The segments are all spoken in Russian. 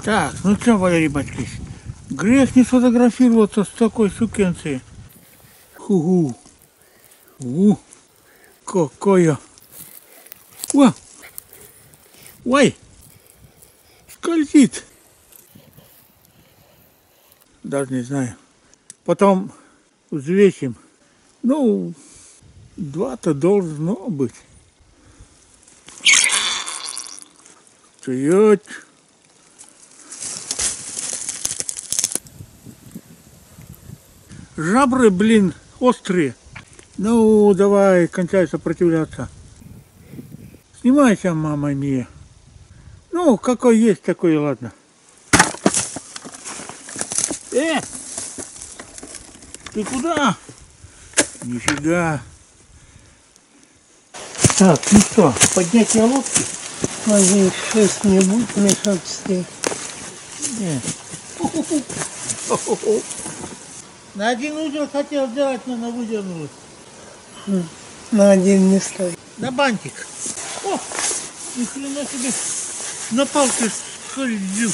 Так, ну что, Валерий Батькович, грех не сфотографироваться с такой сукенцией. Ху-ху. Какая. О! Ой! Скользит. Даже не знаю. Потом взвесим. Ну, 2-то должно быть. Стоять. Жабры, блин, острые. Ну, давай, кончай сопротивляться. Снимайся, мама мия. Ну, какой есть, такой и ладно. Ты куда? Нифига. Так, ну что, поднятие лодки? Надеюсь, шесть не будет мешать здесь. Нет. На один узел хотел сделать, но выдернулось. На один не стоит. На бантик. О, ни хрена себе. На палке скользю.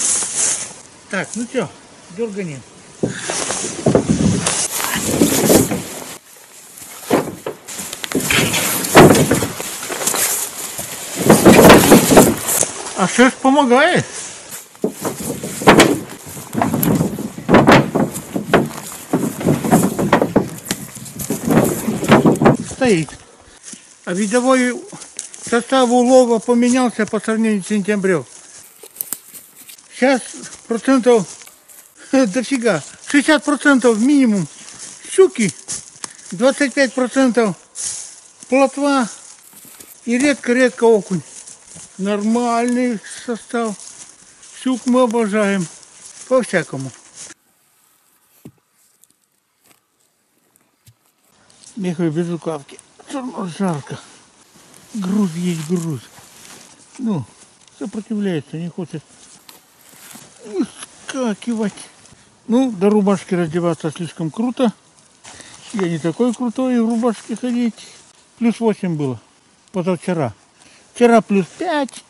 Так, ну что, дерганем. А шерсть помогает. Стоит. А видовой состав улова поменялся по сравнению с сентябрем. Сейчас процентов дофига. 60% минимум щуки, 25% плотва и редко-редко окунь. Нормальный состав. Щук мы обожаем. По-всякому. Бегаю без рукавки. Жарко. Груз есть груз. Ну, сопротивляется, не хочет скакивать. Ну, до рубашки раздеваться слишком круто. Я не такой крутой в рубашке ходить. Плюс 8 было позавчера. Вчера плюс 5.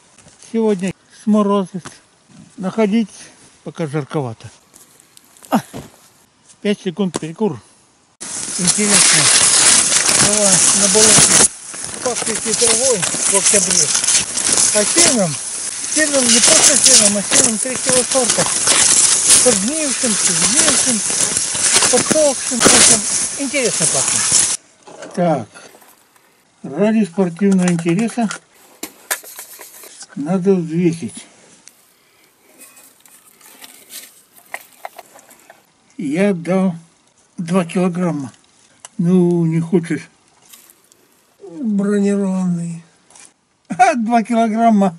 Сегодня сморозец. Находить пока жарковато. 5 секунд перекур. Интересно. Давай на болоте пахнет травой в октябре. А сеном не просто сеном, а сеном третьего сорта. Подгнившим, подсохшим. Интересно пахнет. Так, ради спортивного интереса надо взвесить. Я дал 2 килограмма. Ну, не хочешь? Бронированный. 2 килограмма.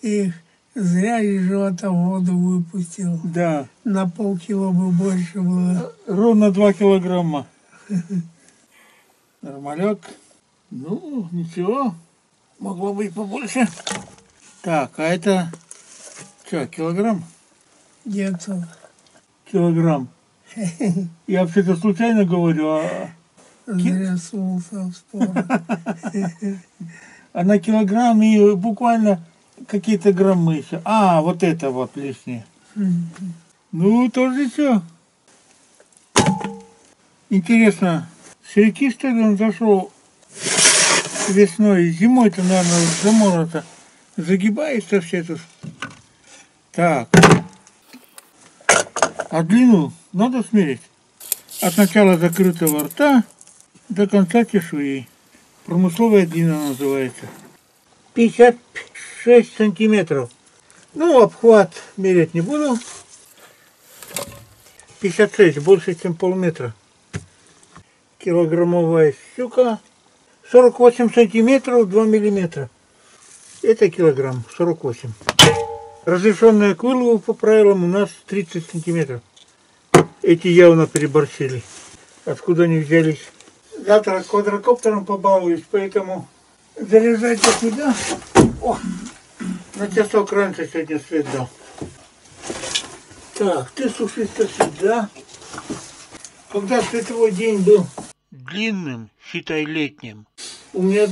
И зря из живота воду выпустил. Да. На полкило бы больше было. Ровно 2 килограмма. Нормаляк. Ну, ничего. Могло быть побольше. Так, а это что, килограмм? Где-то. Килограмм. Я вообще-то случайно говорю, а... Зря сунулся в спор. А на килограмм и буквально какие-то граммы еще. А, вот это вот лишнее. Ну, тоже все. Интересно, с реки, что ли, он зашел весной? Зимой-то, наверное, замора-то загибается все тут. Так. А длину надо смерить. От начала закрытого рта до конца чешуи. Промысловая длина называется. 56 сантиметров. Ну, обхват мерять не буду. 56, больше, чем полметра. Килограммовая щука. 48 сантиметров, 2 миллиметра. Это килограмм, 48. Разрешенная к вылову по правилам у нас 30 сантиметров. Эти явно переборщили. Откуда они взялись? Завтра квадрокоптером побалуюсь, поэтому заряжать до сюда. О, на часок раньше сегодня свет дал. Так, ты сушишься сюда. Когда световой день был длинным, считай летним, у меня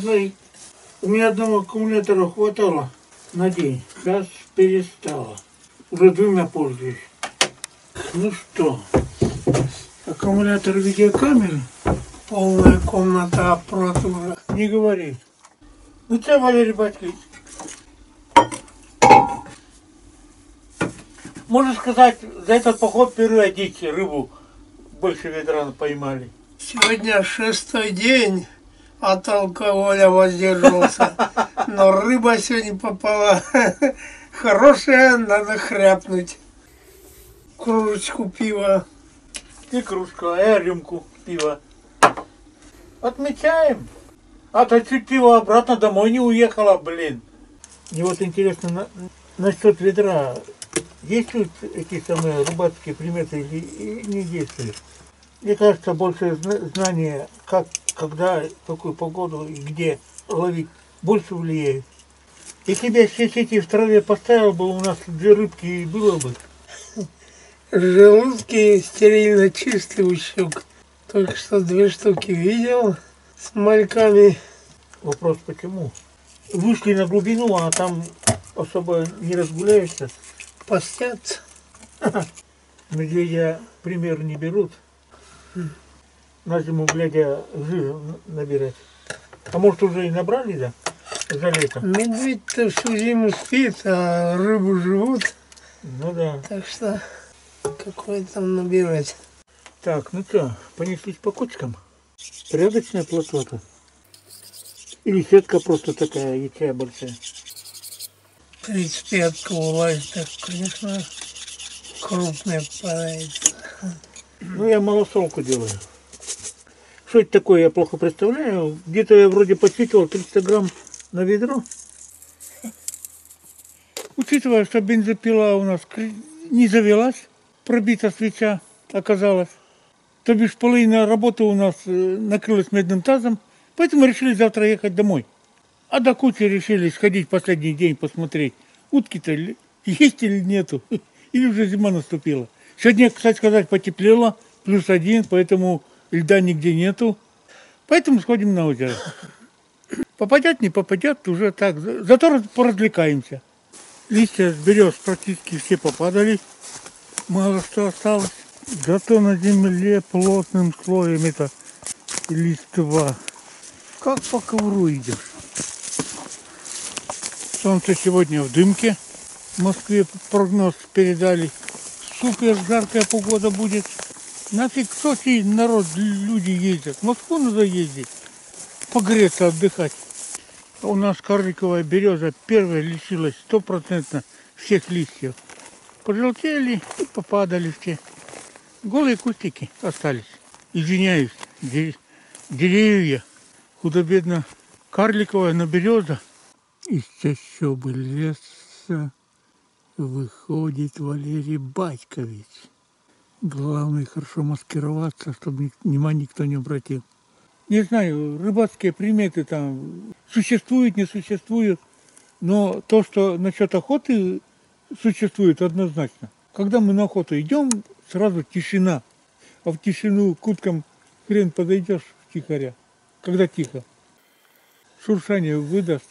одного аккумулятора хватало на день. Сейчас перестала. Уже двумя пользуюсь. Ну что, аккумулятор видеокамеры. Полная комната аппаратура. Не говори. Ну что, Валерий Батькович, можно сказать, за этот поход первая дичь рыбу больше ведра поймали. Сегодня 6-й день от алкоголя воздержался. Но рыба сегодня попала хорошая, надо хряпнуть. Кружечку пива. И кружку, а я рюмку пива. Отмечаем. А то чуть пиво обратно домой не уехала, блин. Мне вот интересно, насчет ведра, действуют эти самые рыбацкие приметы или не действуют? Мне кажется, больше знания, как, когда, какую погоду и где ловить, больше влияет. Если бы я все сети в траве поставил бы, у нас 2 рыбки и было бы. Желудки стерильно чистый ущук. Только что 2 штуки видел с мальками. Вопрос почему? Вышли на глубину, а там особо не разгуляешься. Постятся. Медведя пример не берут. На зиму, глядя, жир набирать. А может уже и набрали, да? За лето. Медведь-то всю зиму спит, а рыбу живут. Ну да. Так что какой там набирать. Так, ну что, понеслись по кочкам? Порядочная плотва-то? Или сетка просто такая, ячая большая? 35-ка улазит, так, конечно, крупная попадается. Ну, я малосолку делаю. Что это такое, я плохо представляю. Где-то я вроде подсчитывал 300 грамм на ведро. Учитывая, что бензопила у нас не завелась, пробита свеча оказалась. То бишь половина работы у нас накрылась медным тазом, поэтому решили завтра ехать домой. А до кучи решили сходить последний день посмотреть, утки-то есть или нету, или уже зима наступила. Сегодня, кстати сказать, потеплело, +1, поэтому льда нигде нету. Поэтому сходим на озеро. Попадят, не попадят, уже так. Зато поразвлекаемся. Листья с берез практически все попадали. Мало что осталось. Зато на земле плотным слоем это листва. Как по ковру идешь. Солнце сегодня в дымке. В Москве прогноз передали. Супер жаркая погода будет. Нафиг в Сочи народ, люди ездят. В Москву надо ездить. Погреться, отдыхать. А у нас карликовая береза первая лишилась 100% всех листьев. Пожелтели и попадали все. Голые кустики остались. Извиняюсь, деревья. Худо-бедно карликовая, но береза. Из чащобы леса выходит Валерий Батькович. Главное хорошо маскироваться, чтобы внимания никто не обратил. Не знаю, рыбацкие приметы там существуют, не существуют. Но то, что насчет охоты существует однозначно. Когда мы на охоту идем, сразу тишина. А в тишину к уткам хрен подойдешь втихаря. Когда тихо. Шуршание выдаст.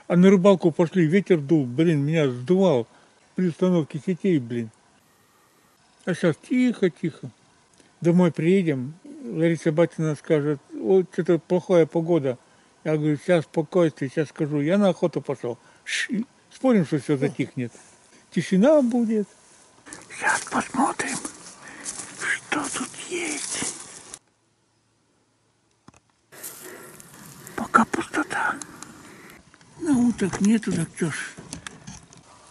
А на рыбалку пошли, ветер дул. Блин, меня сдувал при установке сетей, блин. А сейчас тихо-тихо. Домой приедем, Лариса Батина скажет, вот что-то плохая погода. Я говорю, сейчас спокойствие, сейчас скажу, я на охоту пошел. Спорим, что все затихнет. Тишина будет. Сейчас посмотрим, что тут есть. Пока пустота. Ну, уток нету, так что ж.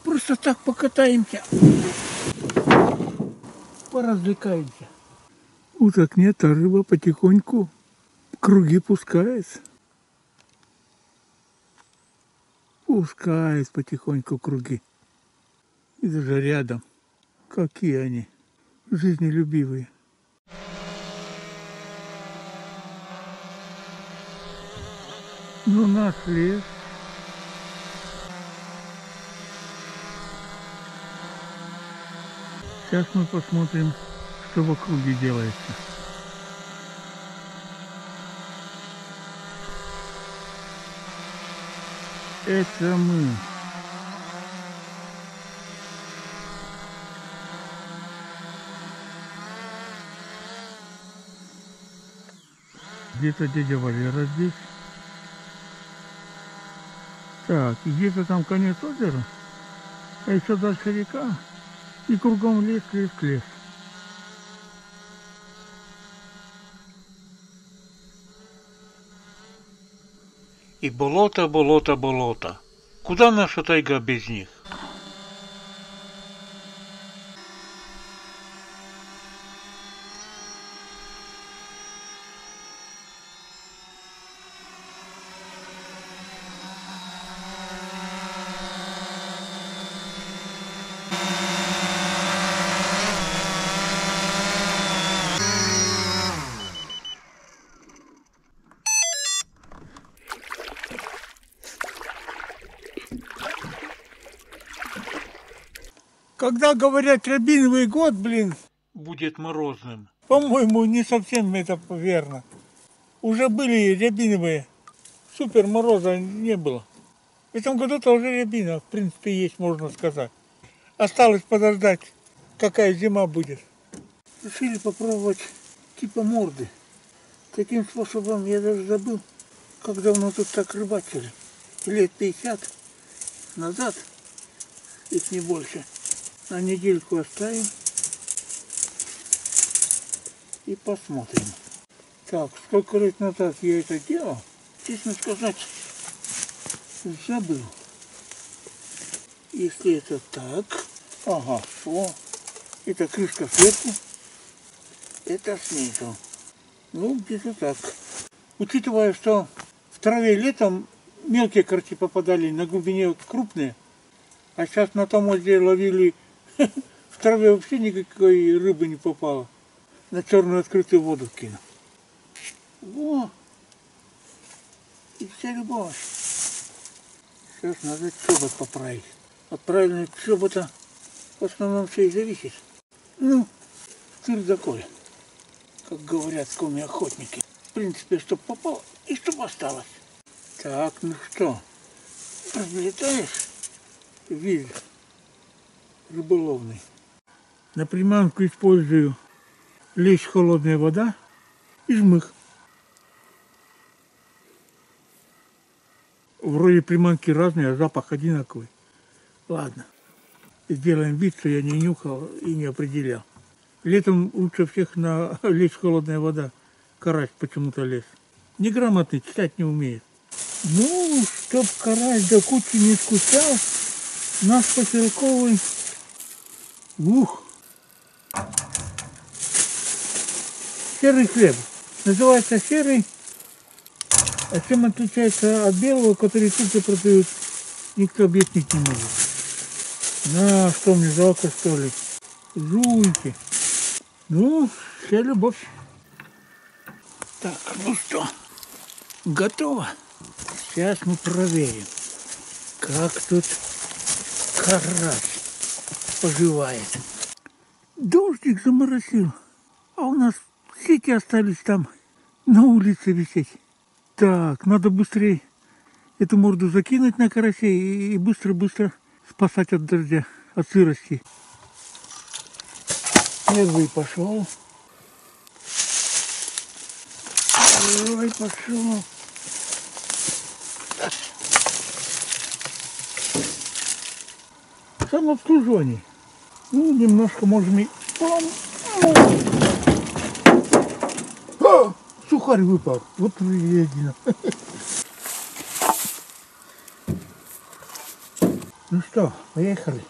Просто так покатаемся. Поразвлекаемся. Уток нет, а рыба потихоньку круги пускается. Пускает потихоньку круги. И даже рядом. Какие они жизнелюбивые. Ну, наш лес. Сейчас мы посмотрим, что в округе делается. Это мы. Где-то дядя Валера здесь. Так, и где-то там конец озера, а еще дальше река, и кругом лес, лес, лес. И болото, болото, болото. Куда наша тайга без них? Когда говорят рябиновый год, блин, Будет морозным. по-моему, не совсем это верно. Уже были рябиновые, супер мороза не было. В этом году-то уже рябина, в принципе, есть, можно сказать. Осталось подождать, какая зима будет. Решили попробовать типа морды. Таким способом я даже забыл, как давно тут так рыбачили. Лет 50 назад, если не больше. На недельку оставим и посмотрим. Так, сколько лет назад я это делал, честно сказать, забыл. Если это так, ага, о, это крышка сверху, это снизу. Ну, где-то так. Учитывая, что в траве летом мелкие карти попадали, на глубине крупные, а сейчас на том озере ловили, в траве вообще никакой рыбы не попало. На черную открытую воду кинул. Во! И вся любовь. Сейчас надо чобот поправить. От правильного чобота в основном все и зависит. Ну, тыр да коль, как говорят коми-охотники. В принципе, чтоб попало и чтоб осталось. Так, ну что, разлетаешь вид рыболовный. На приманку использую лещ холодная вода и жмых. Вроде приманки разные, а запах одинаковый. Ладно, сделаем вид, что я не нюхал и не определял. Летом лучше всех на лещ холодная вода. Карась почему-то лез. Неграмотный, читать не умеет. Ну, чтоб карась до кучи не скучал, наш поселковый, серый хлеб. Называется серый. А чем отличается от белого, который тут же продают, никто объяснить не может. На, что мне жалко, что ли? Жуйте. Ну, вся любовь. Так, ну что, готово? Сейчас мы проверим, как тут карась поживает. Дождик заморосил, а у нас сети остались там на улице висеть. Так, надо быстрее эту морду закинуть на карасей и быстро-быстро спасать от дождя, от сырости. Первый пошел. Второй пошел. Самообслуживание. Ну, немножко можем и... А! Сухарь выпал. Вот вредина. Ну что, поехали.